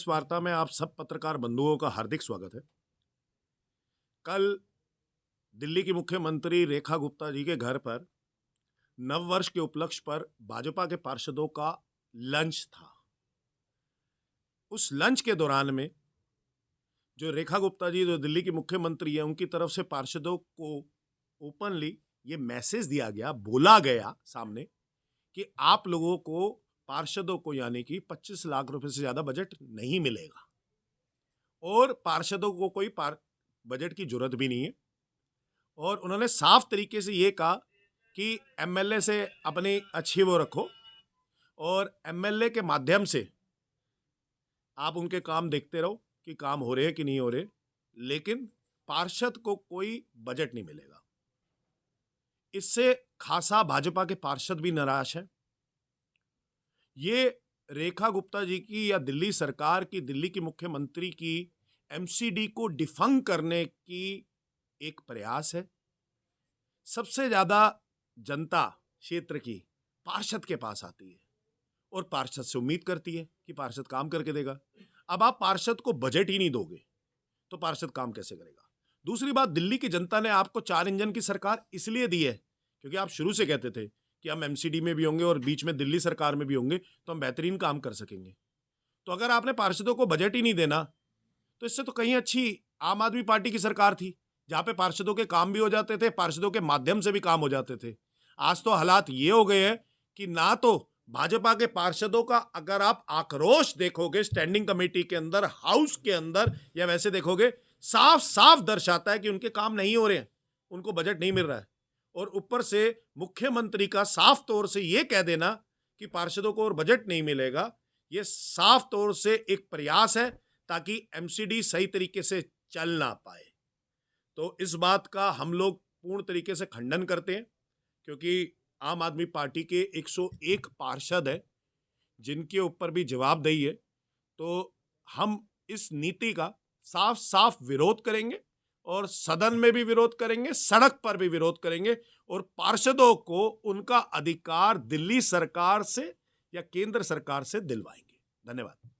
Press वार्ता में आप सब पत्रकार बंधुओं का हार्दिक स्वागत है। कल दिल्ली की मुख्यमंत्री रेखा गुप्ता जी के घर पर नव वर्ष के उपलक्ष्य पर भाजपा के पार्षदों का लंच था। उस लंच के दौरान में जो रेखा गुप्ता जी जो दिल्ली की मुख्यमंत्री है, उनकी तरफ से पार्षदों को ओपनली ये मैसेज दिया गया, बोला गया सामने कि आप लोगों को, पार्षदों को, यानी कि 25 लाख रुपए से ज्यादा बजट नहीं मिलेगा और पार्षदों को कोई बजट की जरूरत भी नहीं है। और उन्होंने साफ तरीके से ये कहा कि एमएलए से अपनी अच्छी वो रखो और एमएलए के माध्यम से आप उनके काम देखते रहो कि काम हो रहे हैं कि नहीं हो रहे, लेकिन पार्षद को कोई बजट नहीं मिलेगा। इससे खासा भाजपा के पार्षद भी निराश हैं। ये रेखा गुप्ता जी की या दिल्ली सरकार की, दिल्ली की मुख्यमंत्री की एमसीडी को डिफंक करने की एक प्रयास है। सबसे ज्यादा जनता क्षेत्र की पार्षद के पास आती है और पार्षद से उम्मीद करती है कि पार्षद काम करके देगा। अब आप पार्षद को बजट ही नहीं दोगे तो पार्षद काम कैसे करेगा? दूसरी बात, दिल्ली की जनता ने आपको 4 इंजन की सरकार इसलिए दी है क्योंकि आप शुरू से कहते थे कि हम एमसीडी में भी होंगे और बीच में दिल्ली सरकार में भी होंगे तो हम बेहतरीन काम कर सकेंगे। तो अगर आपने पार्षदों को बजट ही नहीं देना तो इससे तो कहीं अच्छी आम आदमी पार्टी की सरकार थी, जहां पे पार्षदों के काम भी हो जाते थे, पार्षदों के माध्यम से भी काम हो जाते थे। आज तो हालात ये हो गए हैं कि ना तो भाजपा के पार्षदों का अगर आप आक्रोश देखोगे स्टैंडिंग कमेटी के अंदर, हाउस के अंदर, या वैसे देखोगे, साफ साफ दर्शाता है कि उनके काम नहीं हो रहे हैं, उनको बजट नहीं मिल रहा है। और ऊपर से मुख्यमंत्री का साफ तौर से यह कह देना कि पार्षदों को और बजट नहीं मिलेगा, यह साफ तौर से एक प्रयास है ताकि एमसीडी सही तरीके से चल ना पाए। तो इस बात का हम लोग पूर्ण तरीके से खंडन करते हैं क्योंकि आम आदमी पार्टी के 101 पार्षद है जिनके ऊपर भी जवाबदेही है। तो हम इस नीति का साफ साफ विरोध करेंगे और सदन में भी विरोध करेंगे, सड़क पर भी विरोध करेंगे और पार्षदों को उनका अधिकार दिल्ली सरकार से या केंद्र सरकार से दिलवाएंगे। धन्यवाद।